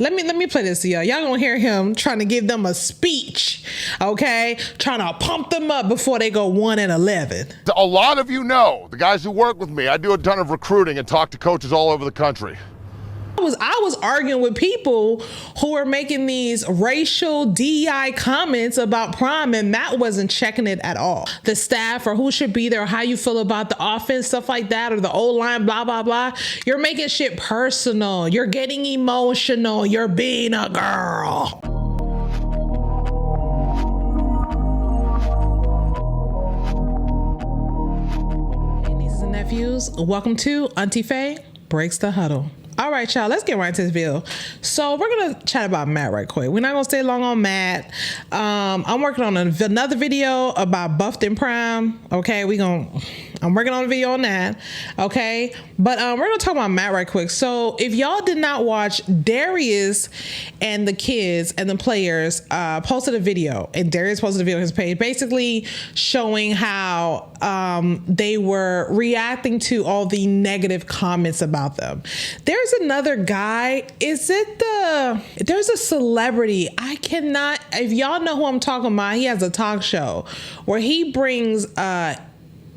Let me play this to y'all. Y'all gonna hear him trying to give them a speech, okay? Trying to pump them up before they go 1-11. A lot of you know, the guys who work with me, I do a ton of recruiting and talk to coaches all over the country. I was arguing with people who were making these racial DEI comments about Prime, and Matt wasn't checking it at all. The staff, or who should be there, or how you feel about the offense, stuff like that, or the O-line, blah, blah, blah. You're making shit personal. You're getting emotional. You're being a girl. Hey, nieces and nephews, welcome to Auntie Faye Breaks the Huddle. All right, y'all, let's get right into this video. So we're going to chat about Matt right quick. We're not going to stay long on Matt. I'm working on another video about Buffed and Prime. Okay, I'm working on a video on that. Okay, but we're going to talk about Matt right quick. So if y'all did not watch, Darius and the kids and the players posted a video, and Darius posted a video on his page, basically showing how they were reacting to all the negative comments about them. There's another guy. There's a celebrity. If y'all know who I'm talking about, he has a talk show where he brings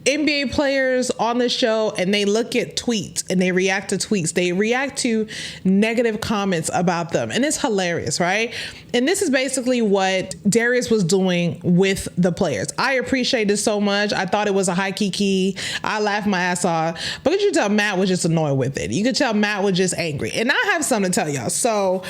NBA players on the show, and they look at tweets and they react to tweets. They react to negative comments about them, and it's hilarious, right? And this is basically what Darius was doing with the players. I appreciate it so much. I thought it was a high key. I laughed my ass off, but you could tell Matt was just annoyed with it. You could tell Matt was just angry, and I have something to tell y'all. So,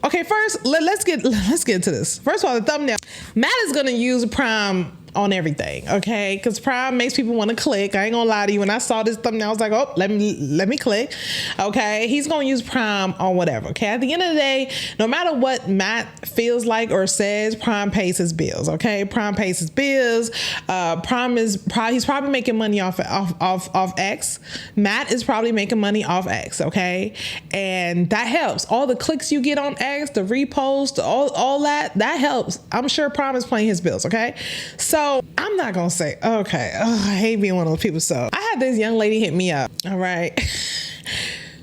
okay, first let's get into this. First of all, the thumbnail. Matt is gonna use Prime on everything, okay? Because Prime makes people want to click. I ain't gonna lie to you. When I saw this thumbnail, I was like, oh, let me click. Okay, he's gonna use Prime on whatever. Okay, at the end of the day, no matter what Matt feels like or says, Prime pays his bills. Okay, Prime pays his bills. He's probably making money off X. Matt is probably making money off X. Okay, and that helps. All the clicks you get on X, the repost, all that helps. I'm sure Prime is paying his bills. Okay, so I'm not gonna say, okay, I hate being one of those people. So I had this young lady hit me up. All right.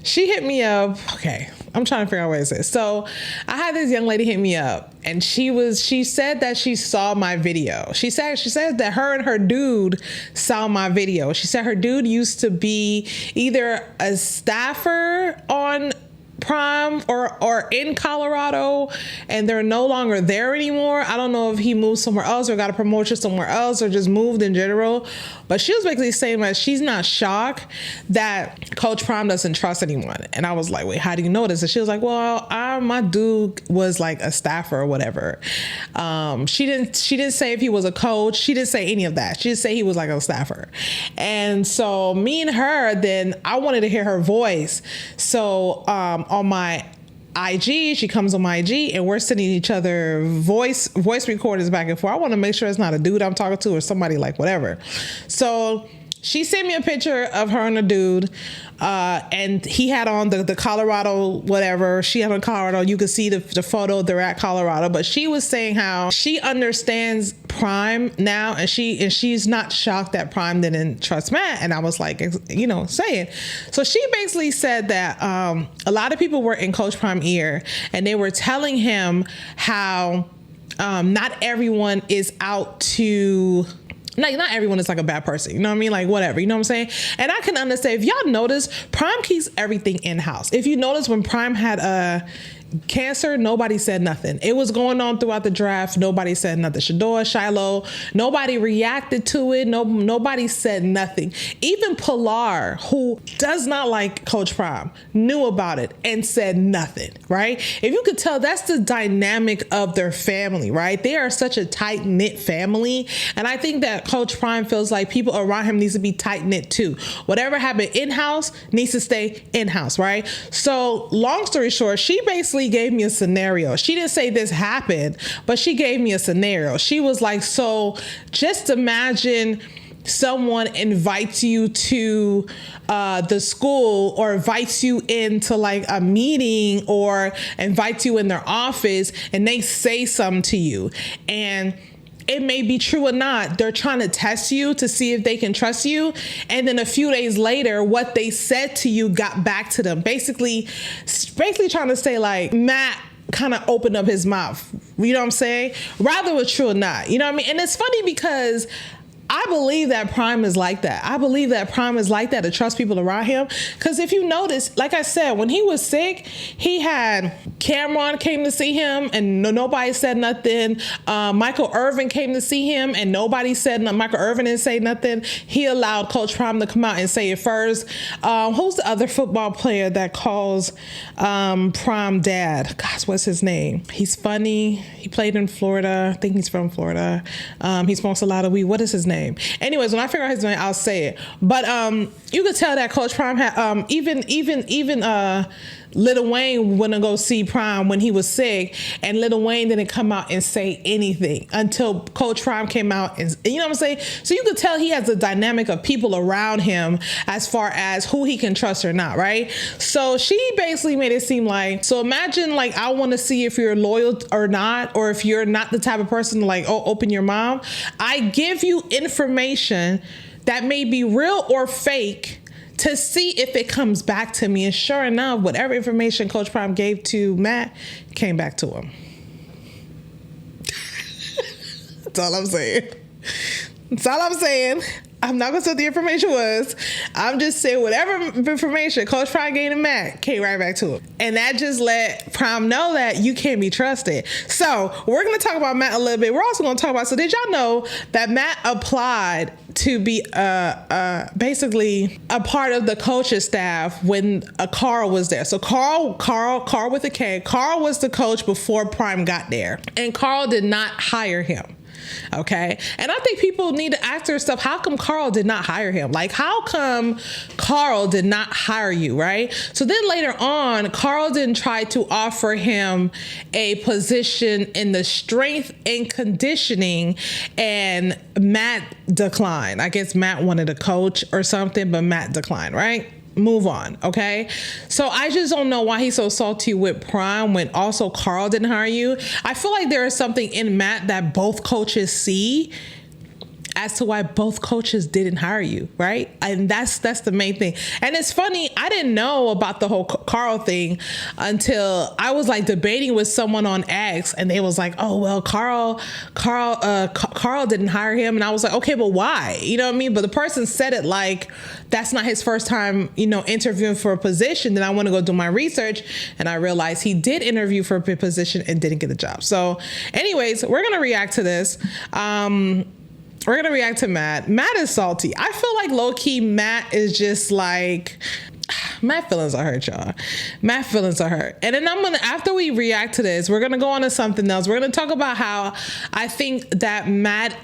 She hit me up. Okay, I'm trying to figure out what it is. So I had this young lady hit me up, and she said that she saw my video. She said that her and her dude saw my video. She said her dude used to be either a staffer on Prime or in Colorado, and they're no longer there anymore. I don't know if he moved somewhere else or got a promotion somewhere else or just moved in general, but she was basically saying that she's not shocked that Coach Prime doesn't trust anyone. And I was like, wait, how do you know this? And she was like, well, my dude was like a staffer or whatever. She didn't say if he was a coach. She didn't say any of that. She just said he was like a staffer. And so me and her, then I wanted to hear her voice. So on my IG, she comes on my IG, and we're sending each other voice recordings back and forth. I want to make sure it's not a dude I'm talking to or somebody like whatever. So she sent me a picture of her and a dude, and he had on the Colorado whatever. She had on Colorado. You could see the photo. They're at Colorado, but she was saying how she understands Prime now, and she's not shocked that Prime didn't trust Matt. And I was like, saying. So she basically said that a lot of people were in Coach Prime ear, and they were telling him how not everyone is out to. Like, not everyone is like a bad person, you know what I mean? Like, whatever, you know what I'm saying? And I can understand. If y'all notice, Prime keeps everything in-house. If you notice, when Prime had cancer, nobody said nothing. It was going on throughout the draft. Nobody said nothing. Shiloh, nobody reacted to it. Nobody said nothing. Even Pilar, who does not like Coach Prime, knew about it and said nothing, right? If you could tell, that's the dynamic of their family, right? They are such a tight-knit family. And I think that Coach Prime feels like people around him needs to be tight-knit too. Whatever happened in-house needs to stay in-house, right? So long story short, she basically gave me a scenario. She didn't say this happened, but she gave me a scenario. She was like, so just imagine someone invites you to the school, or invites you into like a meeting, or invites you in their office, and they say something to you, and it may be true or not. They're trying to test you to see if they can trust you. And then a few days later, what they said to you got back to them. Basically trying to say like, Matt kind of opened up his mouth. You know what I'm saying? Rather it was true or not. You know what I mean? And it's funny because I believe that Prime is like that. I believe that Prime is like that, to trust people around him. Because if you notice, like I said, when he was sick, he had Cameron came to see him and nobody said nothing. Michael Irvin came to see him and nobody said nothing. Michael Irvin didn't say nothing. He allowed Coach Prime to come out and say it first. Who's the other football player that calls Prime dad? Gosh, what's his name? He's funny. He played in Florida. I think he's from Florida. He smokes a lot of weed. What is his name? Anyways, when I figure out his name, I'll say it. But you could tell that Coach Prime had even Lil Wayne went to go see Prime when he was sick, and Lil Wayne didn't come out and say anything until Coach Prime came out, and you know what I'm saying? So you could tell he has a dynamic of people around him as far as who he can trust or not, right? So she basically made it seem like, so imagine like, I want to see if you're loyal or not, or if you're not the type of person to like, oh, open your mouth. I give you information that may be real or fake to see if it comes back to me. And sure enough, whatever information Coach Prime gave to Matt came back to him. That's all I'm saying. That's all I'm saying. I'm not gonna say what the information was. I'm just saying whatever information Coach Prime gave to Matt came right back to him. And that just let Prime know that you can't be trusted. So we're gonna talk about Matt a little bit. We're also gonna talk about, so did y'all know that Matt applied to be basically a part of the coach's staff when Carl was there? So Carl with a K, Carl was the coach before Prime got there. And Carl did not hire him. Okay. And I think people need to ask themselves, how come Carl did not hire him? Like, how come Carl did not hire you, right? So then later on, Carl didn't try to offer him a position in the strength and conditioning, and Matt declined. I guess Matt wanted a coach or something, but Matt declined, right? Move on, okay? So I just don't know why he's so salty with Prime when also Carl didn't hire you. I feel like there is something in Matt that both coaches see as to why both coaches didn't hire you, right? And that's the main thing. And it's funny, I didn't know about the whole Carl thing until I was like debating with someone on X, and they was like, oh, well, Carl didn't hire him. And I was like, okay, but why? You know what I mean? But the person said it like, that's not his first time, interviewing for a position. Then I want to go do my research, and I realized he did interview for a position and didn't get the job. So anyways, we're going to react to this. We're going to react to Matt. Matt is salty. I feel like low-key Matt is just like, Matt feelings are hurt, y'all. Matt feelings are hurt. And then after we react to this, we're going to go on to something else. We're going to talk about how I think that Matt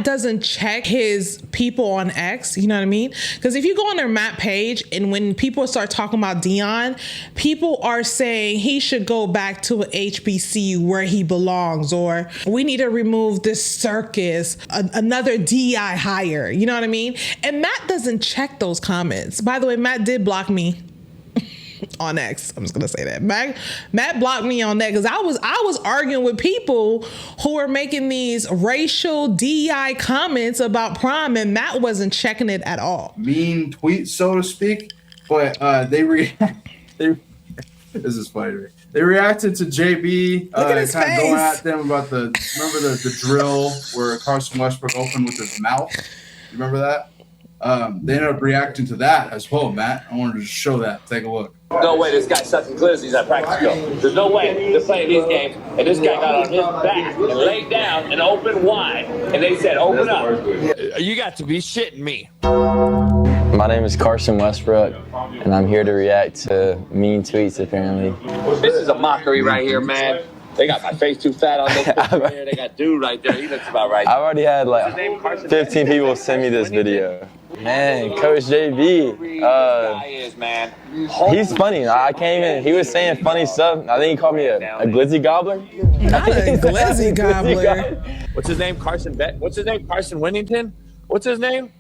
doesn't check his people on X. You know what I mean? Because if you go on their Matt page, and when people start talking about Dion, people are saying he should go back to an HBCU where he belongs, or we need to remove this circus, another DI hire. You know what I mean? And Matt doesn't check those comments. By the way, Matt did block me on X. I'm just gonna say that. Matt blocked me on that because I was arguing with people who were making these racial DEI comments about Prime, and Matt wasn't checking it at all. Mean tweet, so to speak. But this is funny to me. They reacted to JB kind of going at them about remember the drill where Carson Westbrook opened with his mouth? You remember that? They ended up reacting to that as well, Matt. I wanted to show that. Take a look. No way this guy's sucking glizzies at practice field. There's no way they're playing these games, and this guy got on his back and laid down and opened wide, and they said, open up. You got to be shitting me. My name is Carson Westbrook, and I'm here to react to mean tweets, apparently. This is a mockery right here, man. They got my face too fat on this picture right here. They got dude right there. He looks about right. I've already had like 15 people send me this video. Man, Coach JB, he's funny. I came in, he was saying funny stuff. I think he called me a glizzy gobbler. Not a glizzy gobbler. What's his name? What's his name? Carson Winnington? What's his name?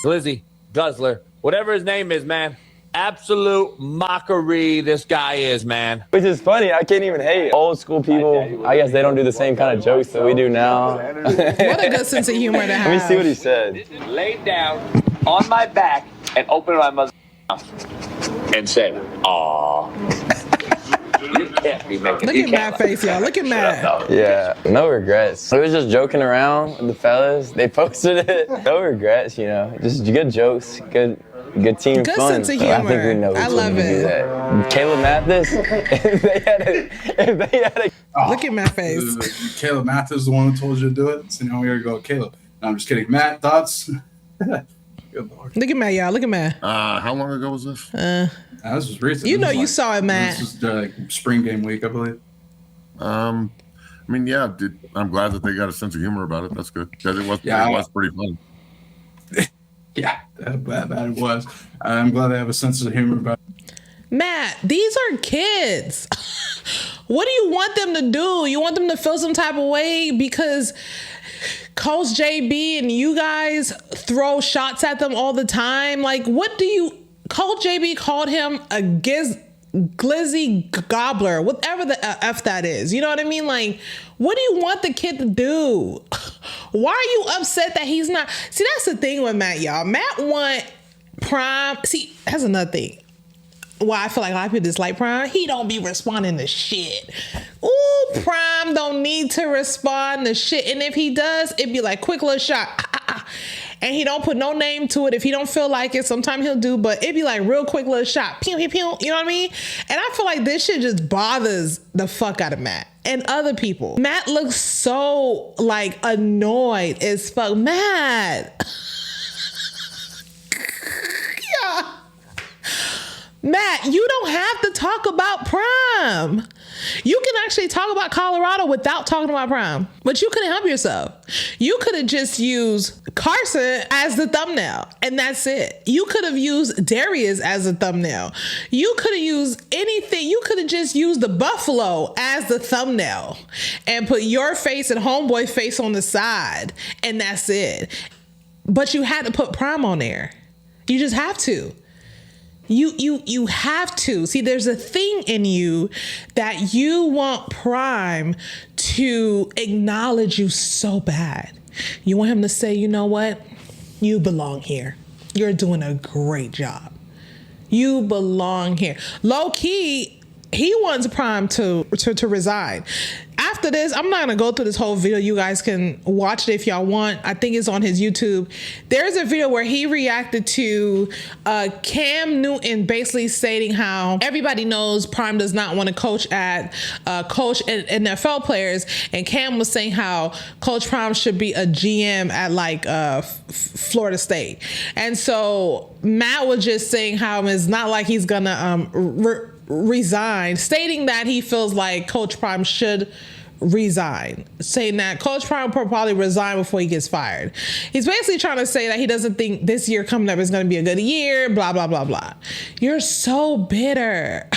Glizzy, guzzler, whatever his name is, man. absolute mockery this guy is, man. Which is funny. I can't even hate old school people. I guess they don't do the same kind of jokes that we do now. What a good sense of humor to have. Let me see what he said. Laid down on my back and opened my mother's mouth and said, "Aw." You can't be making. Look at Matt's face, y'all. Look at Matt. Yeah, no regrets. We was just joking around with the fellas. They posted it. No regrets, you know. Just good jokes, good team Good fun. sense of So I think humor. we know I which love one to do it. that. Caleb Mathis, if they had a Look at Matt's face. Caleb Mathis is the one who told you to do it. So now we gotta go with Caleb. No, I'm just kidding. Matt, thoughts? Good Lord. Look at Matt, y'all. Look at Matt. How long ago was this? This was recent. You This know was you saw it, Matt. This was like spring game week, I believe. I mean, yeah, I'm glad that they got a sense of humor about it. That's good because it was pretty fun. Yeah, that it was. I'm glad they have a sense of humor about it. Matt, these are kids. What do you want them to do? You want them to feel some type of way because Coach JB and you guys throw shots at them all the time? Like, what do you... Coach JB called him a glizzy gobbler, whatever the F that is. You know what I mean? Like, what do you want the kid to do? Why are you upset that he's not... See, that's the thing with Matt, y'all. Matt want Prime... See, that's another thing. Why I feel like a lot of people dislike Prime. He don't be responding to shit. Ooh, Prime don't need to respond to shit. And if he does, it'd be like quick little shot. And he don't put no name to it. If he don't feel like it, sometimes he'll do, but it'd be like real quick little shot. Pew, pew, pew. You know what I mean? And I feel like this shit just bothers the fuck out of Matt and other people. Matt looks so like annoyed as fuck. Matt. Yeah. Matt, you don't have to talk about Prime. You can actually talk about Colorado without talking about Prime, but you couldn't help yourself. You could have just used Carson as the thumbnail, and that's it. You could have used Darius as a thumbnail. You could have used anything. You could have just used the Buffalo as the thumbnail and put your face and homeboy face on the side, and that's it. But you had to put Prime on there. You just have to. You have to. See, there's a thing in you that you want Prime to acknowledge you so bad. You want him to say, you know what? You belong here. You're doing a great job. You belong here. Low key, he wants Prime to resign. After this, I'm not gonna go through this whole video. You guys can watch it if y'all want. I think it's on his YouTube. There's a video where he reacted to Cam Newton basically stating how everybody knows Prime does not want to coach NFL players, and Cam was saying how Coach Prime should be a GM at like Florida State. And so Matt was just saying how it's not like he's gonna resign, stating that he feels like Coach Prime should resign, saying that Coach Prime will probably resign before he gets fired. He's basically trying to say that he doesn't think this year coming up is going to be a good year, blah, blah, blah, blah. You're so bitter.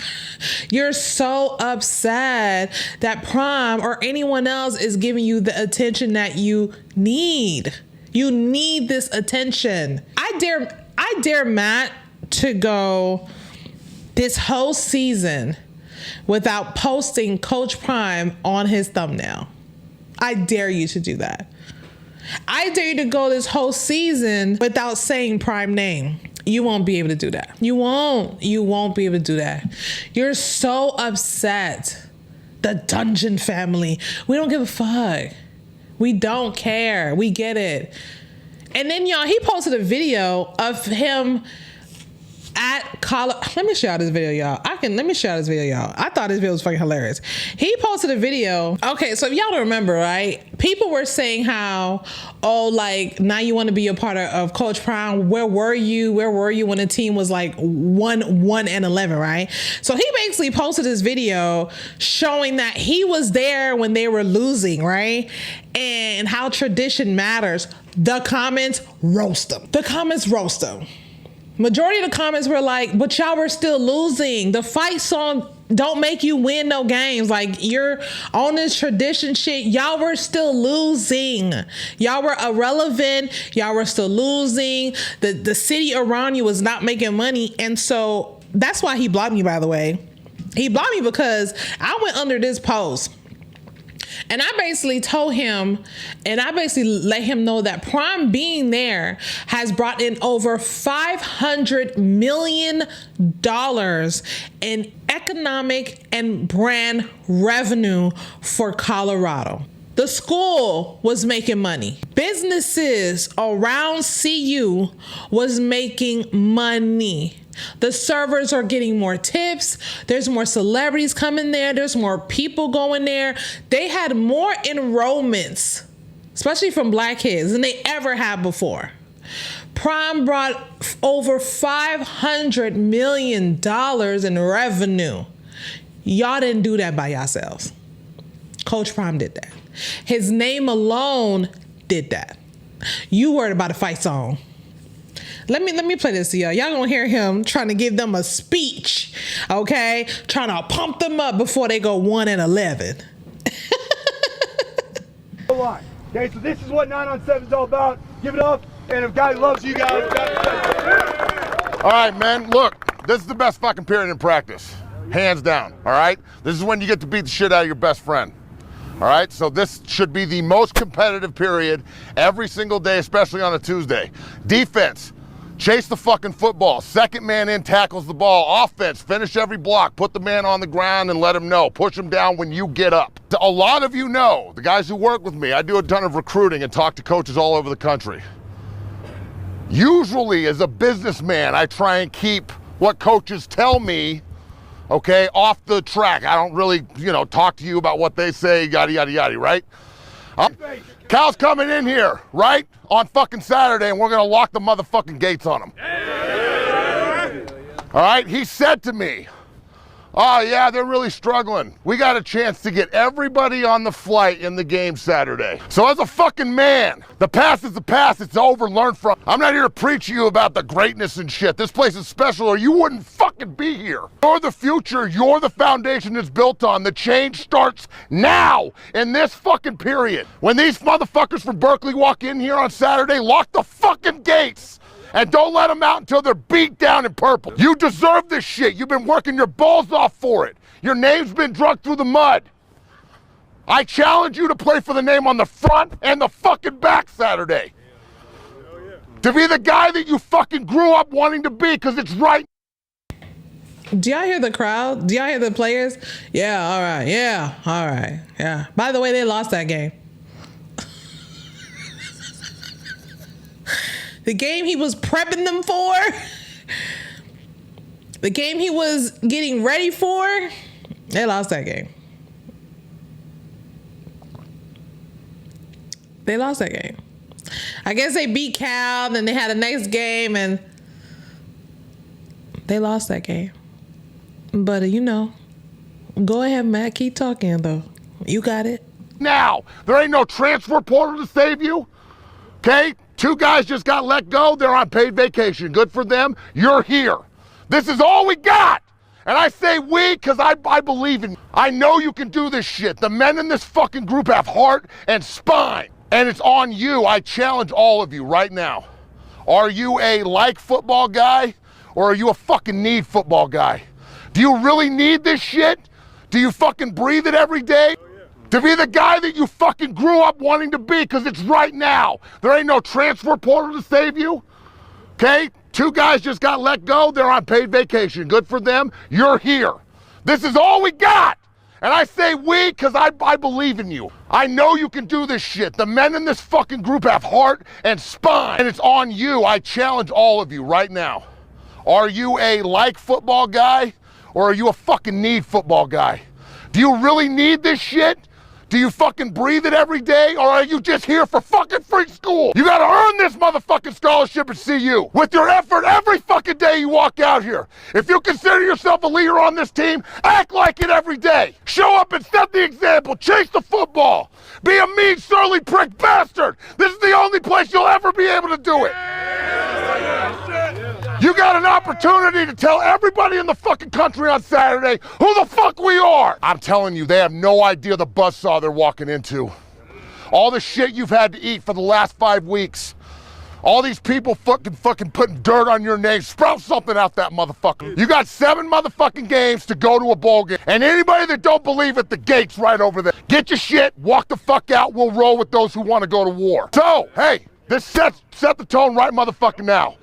You're so upset that Prime or anyone else is giving you the attention that you need. You need this attention. I dare Matt to go this whole season without posting Coach Prime on his thumbnail. I dare you to do that. I dare you to go this whole season without saying Prime name. You won't be able to do that. You won't be able to do that. You're so upset. The Dungeon family. We don't give a fuck. We don't care. We get it. And then y'all, he posted a video of him at college. Let me show y'all this video, y'all. Let me show y'all this video, y'all. I thought this video was fucking hilarious. He posted a video. Okay, so if y'all don't remember, right? People were saying how, oh, like, now you want to be a part of Coach Prime. Where were you? Where were you when the team was like 1-11, right? So he basically posted this video showing that he was there when they were losing, right? And how tradition matters. The comments roast them. Majority of the comments were like, but y'all were still losing. The fight song don't make you win no games. Like, you're on this tradition shit. Y'all were still losing. Y'all were irrelevant. Y'all were still losing. The city around you was not making money. And so that's why he blocked me, by the way. He blocked me because I went under this post. And I basically told him, and I basically let him know that Prime being there has brought in over $500 million in economic and brand revenue for Colorado. The school was making money. Businesses around CU was making money. The servers are getting more tips. There's more celebrities coming there. There's more people going there. They had more enrollments, especially from black kids, than they ever had before. Prime brought over $500 million in revenue. Y'all didn't do that by yourselves. Coach Prime did that. His name alone did that. You worried about a fight song. Let me play this to y'all. Y'all gonna hear him trying to give them a speech, okay? Trying to pump them up before they go 1-11. Okay, so this is what 9 on 7 is all about. Give it up, and if God loves you guys, All right, man, look, this is the best fucking period in practice. Hands down, all right? This is when you get to beat the shit out of your best friend. All right, so this should be the most competitive period every single day, especially on a Tuesday. Defense. Chase the fucking football. Second man in tackles the ball. Offense, finish every block. Put the man on the ground and let him know. Push him down when you get up. A lot of you know, the guys who work with me, I do a ton of recruiting and talk to coaches all over the country. Usually, as a businessman, I try and keep what coaches tell me, okay, off the track. I don't really, talk to you about what they say, yada, yada, yada, right? Cal's coming in here, right, on fucking Saturday, and we're going to lock the motherfucking gates on him. All right, he said to me, oh, yeah, they're really struggling. We got a chance to get everybody on the flight in the game Saturday. So as a fucking man, the past is the past. It's over. Learn from. I'm not here to preach to you about the greatness and shit. This place is special or you wouldn't fucking be here. You're the future. You're the foundation it's built on. The change starts now in this fucking period. When these motherfuckers from Berkeley walk in here on Saturday, lock the fucking gates. And don't let them out until they're beat down in purple. You deserve this shit. You've been working your balls off for it. Your name's been drunk through the mud. I challenge you to play for the name on the front and the fucking back Saturday. To be the guy that you fucking grew up wanting to be, because it's right. Do y'all hear the crowd? Do y'all hear the players? Yeah, all right. Yeah, all right. Yeah. By the way, they lost that game. The game he was prepping them for, the game he was getting ready for, they lost that game. They lost that game. I guess they beat Cal, then they had the next game, and they lost that game. But, go ahead, Matt. Keep talking, though. You got it. Now, there ain't no transfer portal to save you, okay? 2 guys just got let go. They're on paid vacation. Good for them. You're here. This is all we got. And I say we because I believe in you. I know you can do this shit. The men in this fucking group have heart and spine. And it's on you. I challenge all of you right now. Are you a like football guy or are you a fucking need football guy? Do you really need this shit? Do you fucking breathe it every day? To be the guy that you fucking grew up wanting to be, because it's right now. There ain't no transfer portal to save you, okay? 2 guys just got let go. They're on paid vacation. Good for them. You're here. This is all we got. And I say we because I believe in you. I know you can do this shit. The men in this fucking group have heart and spine. And it's on you. I challenge all of you right now. Are you a like football guy or are you a fucking need football guy? Do you really need this shit? Do you fucking breathe it every day, or are you just here for fucking free school? You gotta earn this motherfucking scholarship at CU with your effort every fucking day you walk out here. If you consider yourself a leader on this team, act like it every day. Show up and set the example. Chase the football. Be a mean, surly prick bastard. This is the only place you'll ever be able to do it. You got an opportunity to tell everybody in the fucking country on Saturday who the fuck we are. I'm telling you, they have no idea the buzzsaw they're walking into. All the shit you've had to eat for the last 5 weeks. All these people fucking putting dirt on your name. Sprout something out that motherfucker. You got 7 motherfucking games to go to a bowl game. And anybody that don't believe it, the gate's right over there. Get your shit, walk the fuck out. We'll roll with those who want to go to war. So, hey, this set the tone right motherfucking now.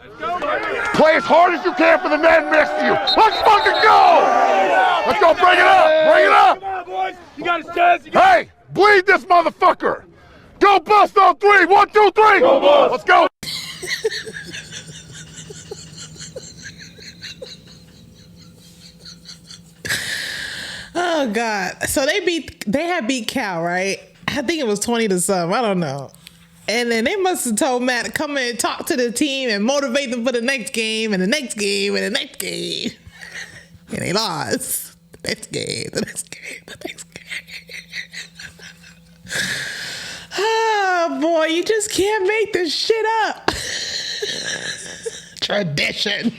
Play as hard as you can for the man next to you. Let's fucking go! Let's go, bring it up, bring it up! Come on, boys. You got his chest. Hey, bleed this motherfucker! Go bust on 3, 1, 2, 3! Go bust! Let's go! Oh God! So they had beat Cal, right? I think it was 20 to something. I don't know. And then they must have told Matt to come in and talk to the team and motivate them for the next game and the next game and the next game. And they lost. The next game, the next game, the next game. Oh boy, you just can't make this shit up. Tradition.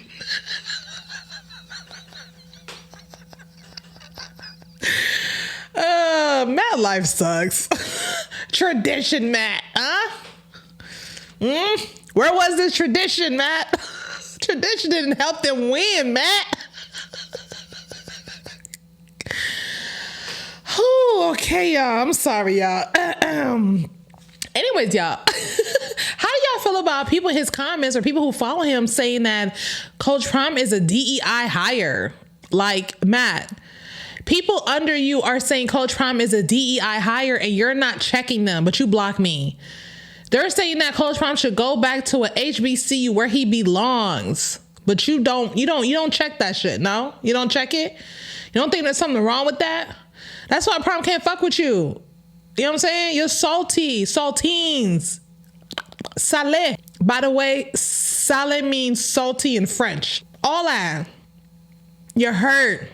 Matt life sucks. Tradition, Matt, huh? Where was this tradition, Matt? Tradition didn't help them win, Matt. Oh, okay, y'all. I'm sorry, y'all. Anyways, y'all, how do y'all feel about people in his comments or people who follow him saying that Coach Prime is a DEI hire? Like, Matt, people under you are saying Coach Prime is a DEI hire and you're not checking them, but you block me. They're saying that Coach Prime should go back to a HBCU where he belongs, but you don't check that shit. No, you don't check it. You don't think there's something wrong with that? That's why Prime can't fuck with you. You know what I'm saying? You're salty, saltines. Salé. By the way, salé means salty in French. All that. You're hurt.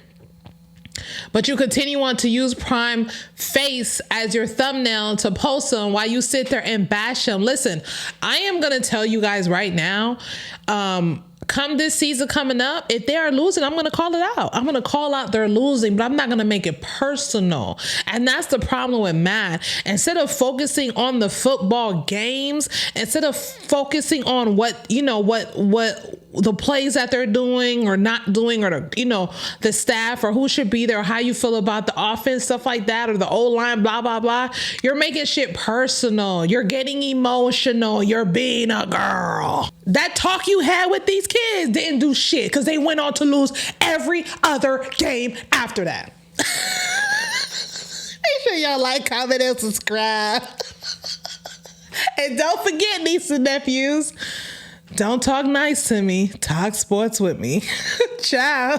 But you continue on to use Prime face as your thumbnail to post him while you sit there and bash him. Listen, I am going to tell you guys right now, come this season coming up, if they are losing, I'm going to call it out. I'm going to call out they're losing, but I'm not going to make it personal. And that's the problem with Matt. Instead of focusing on the football games, instead of focusing on what the plays that they're doing or not doing, or the staff or who should be there, or how you feel about the offense, stuff like that, or the O-line, blah, blah, blah. You're making shit personal. You're getting emotional. You're being a girl. That talk you had with these kids didn't do shit because they went on to lose every other game after that. Make sure y'all like, comment, and subscribe. And don't forget, nieces and nephews, don't talk nice to me. Talk sports with me. Ciao.